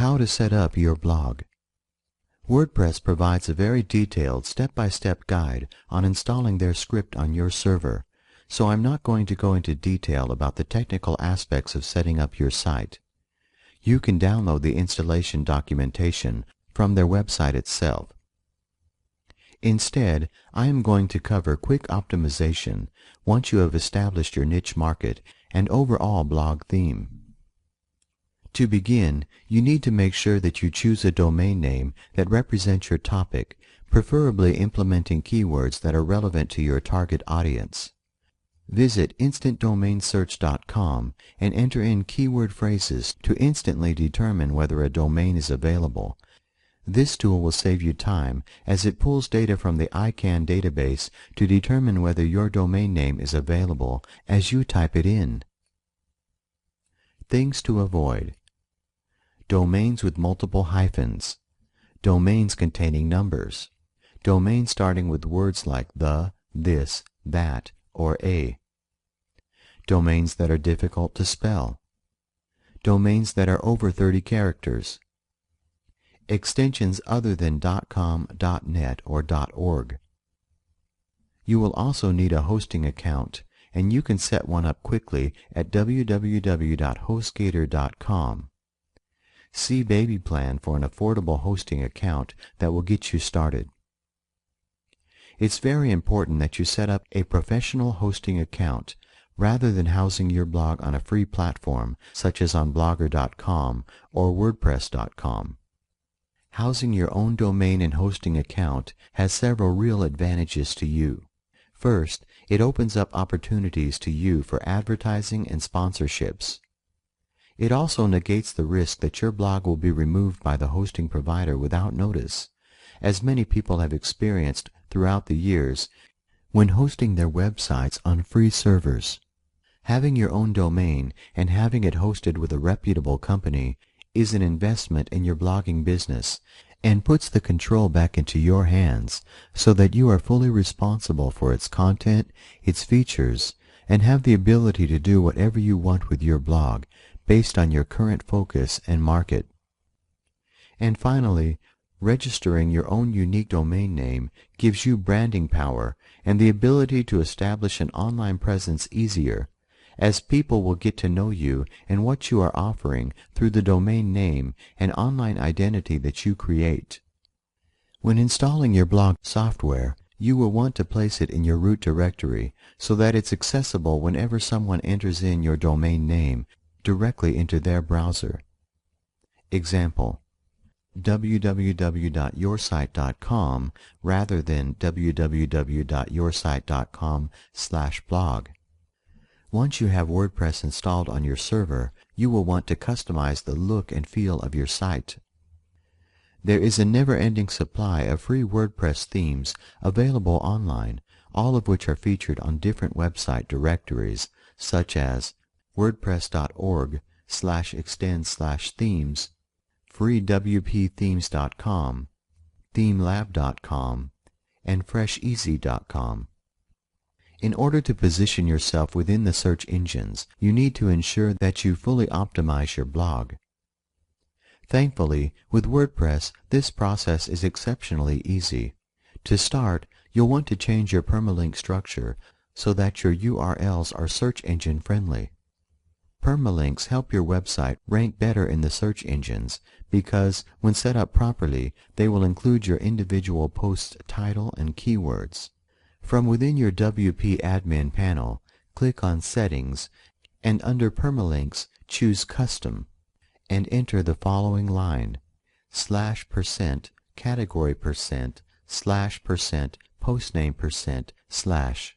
How to set up your blog. WordPress provides a very detailed step-by-step guide on installing their script on your server, so I'm not going to go into detail about the technical aspects of setting up your site. You can download the installation documentation from their website itself. Instead, I am going to cover quick optimization once you have established your niche market and overall blog theme. To begin, you need to make sure that you choose a domain name that represents your topic, preferably implementing keywords that are relevant to your target audience. Visit instantdomainsearch.com and enter in keyword phrases to instantly determine whether a domain is available. This tool will save you time as it pulls data from the ICANN database to determine whether your domain name is available as you type it in. Things to avoid: domains with multiple hyphens, domains containing numbers, domains starting with words like the, this, that, or a, domains that are difficult to spell, domains that are over 30 characters, extensions other than .com, .net, or .org. You will also need a hosting account, and you can set one up quickly at www.hostgator.com. See Baby Plan for an affordable hosting account that will get you started. It's very important that you set up a professional hosting account rather than housing your blog on a free platform such as on blogger.com or wordpress.com. Housing your own domain and hosting account has several real advantages to you. First, it opens up opportunities to you for advertising and sponsorships. It also negates the risk that your blog will be removed by the hosting provider without notice, as many people have experienced throughout the years when hosting their websites on free servers. Having your own domain and having it hosted with a reputable company is an investment in your blogging business and puts the control back into your hands so that you are fully responsible for its content, its features, and have the ability to do whatever you want with your blog based on your current focus and market. And finally, registering your own unique domain name gives you branding power and the ability to establish an online presence easier, as people will get to know you and what you are offering through the domain name and online identity that you create. When installing your blog software, you will want to place it in your root directory so that it's accessible whenever someone enters in your domain name directly into their browser. Example: www.yoursite.com rather than www.yoursite.com/blog. Once you have WordPress installed on your server, you will want to customize the look and feel of your site. There is a never-ending supply of free WordPress themes available online, all of which are featured on different website directories, such as wordpress.org/extend/themes, freewpthemes.com, themelab.com, and fresheasy.com. In order to position yourself within the search engines, you need to ensure that you fully optimize your blog. Thankfully, with WordPress, this process is exceptionally easy. To start, you'll want to change your permalink structure so that your URLs are search engine friendly. Permalinks help your website rank better in the search engines because, when set up properly, they will include your individual post's title and keywords. From within your WP admin panel, click on Settings and under Permalinks choose Custom and enter the following line: /% category %/% postname %/.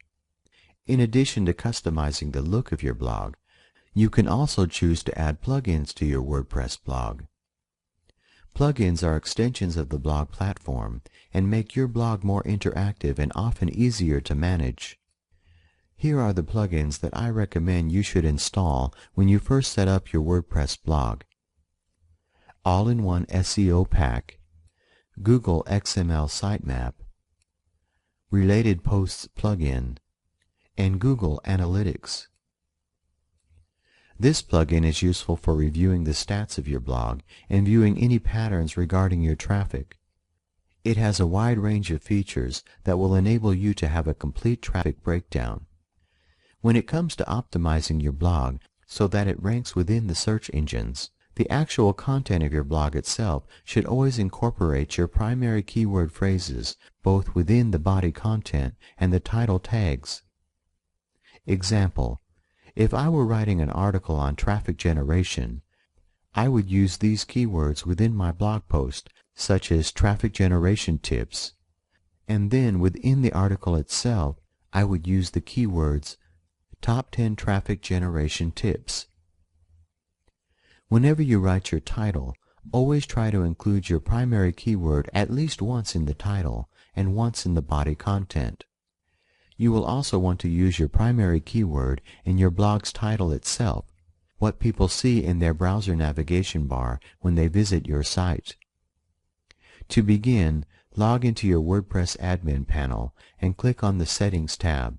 In addition to customizing the look of your blog, you can also choose to add plugins to your WordPress blog. Plugins are extensions of the blog platform and make your blog more interactive and often easier to manage. Here are the plugins that I recommend you should install when you first set up your WordPress blog: All-in-One SEO Pack, Google XML Sitemap, Related Posts Plugin, and Google Analytics. This plugin is useful for reviewing the stats of your blog and viewing any patterns regarding your traffic. It has a wide range of features that will enable you to have a complete traffic breakdown. When it comes to optimizing your blog so that it ranks within the search engines, the actual content of your blog itself should always incorporate your primary keyword phrases both within the body content and the title tags. Example: if I were writing an article on traffic generation, I would use these keywords within my blog post, such as traffic generation tips, and then within the article itself, I would use the keywords top 10 traffic generation tips. Whenever you write your title, always try to include your primary keyword at least once in the title and once in the body content. You will also want to use your primary keyword in your blog's title itself, what people see in their browser navigation bar when they visit your site. To begin, log into your WordPress admin panel and click on the Settings tab.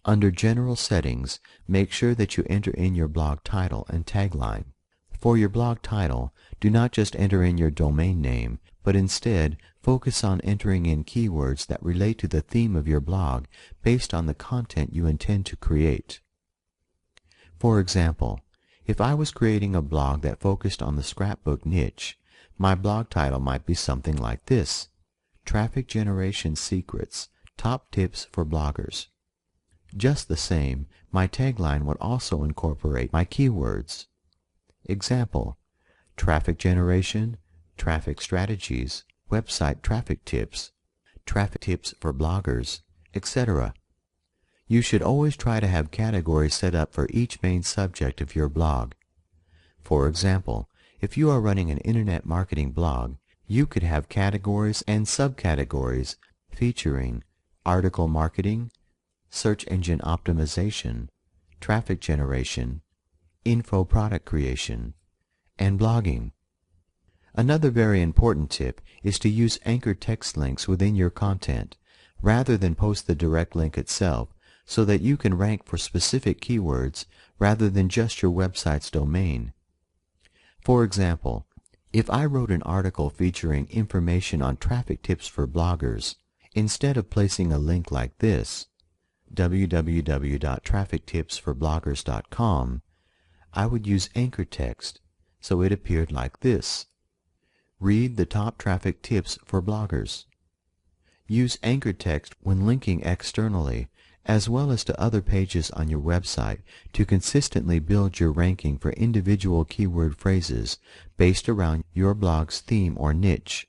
Under General Settings, make sure that you enter in your blog title and tagline. For your blog title, do not just enter in your domain name, but instead focus on entering in keywords that relate to the theme of your blog based on the content you intend to create. For example, if I was creating a blog that focused on the scrapbook niche, my blog title might be something like this: Traffic Generation Secrets, Top Tips for Bloggers. Just the same, my tagline would also incorporate my keywords. Example: traffic generation, traffic strategies, website traffic tips for bloggers, etc. You should always try to have categories set up for each main subject of your blog. For example, if you are running an internet marketing blog, you could have categories and subcategories featuring article marketing, search engine optimization, traffic generation, info product creation, and blogging. Another very important tip is to use anchored text links within your content, rather than post the direct link itself, so that you can rank for specific keywords rather than just your website's domain. For example, if I wrote an article featuring information on traffic tips for bloggers, instead of placing a link like this, www.traffictipsforbloggers.com, I would use anchor text, so it appeared like this: read the top traffic tips for bloggers. Use anchor text when linking externally, as well as to other pages on your website, to consistently build your ranking for individual keyword phrases based around your blog's theme or niche.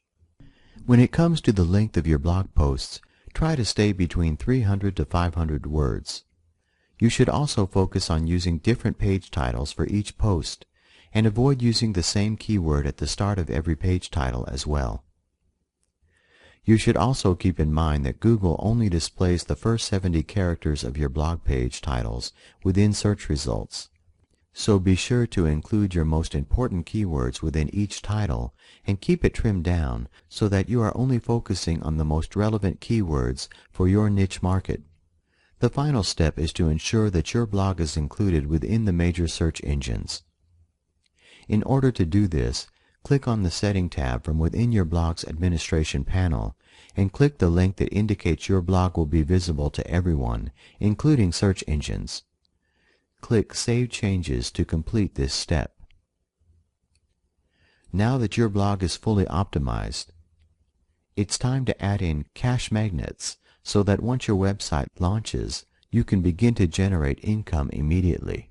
When it comes to the length of your blog posts, try to stay between 300 to 500 words. You should also focus on using different page titles for each post, and avoid using the same keyword at the start of every page title as well. You should also keep in mind that Google only displays the first 70 characters of your blog page titles within search results. So be sure to include your most important keywords within each title and keep it trimmed down so that you are only focusing on the most relevant keywords for your niche market. The final step is to ensure that your blog is included within the major search engines. In order to do this, click on the Setting tab from within your blog's administration panel and click the link that indicates your blog will be visible to everyone, including search engines. Click Save Changes to complete this step. Now that your blog is fully optimized, it's time to add in cash magnets so that once your website launches, you can begin to generate income immediately.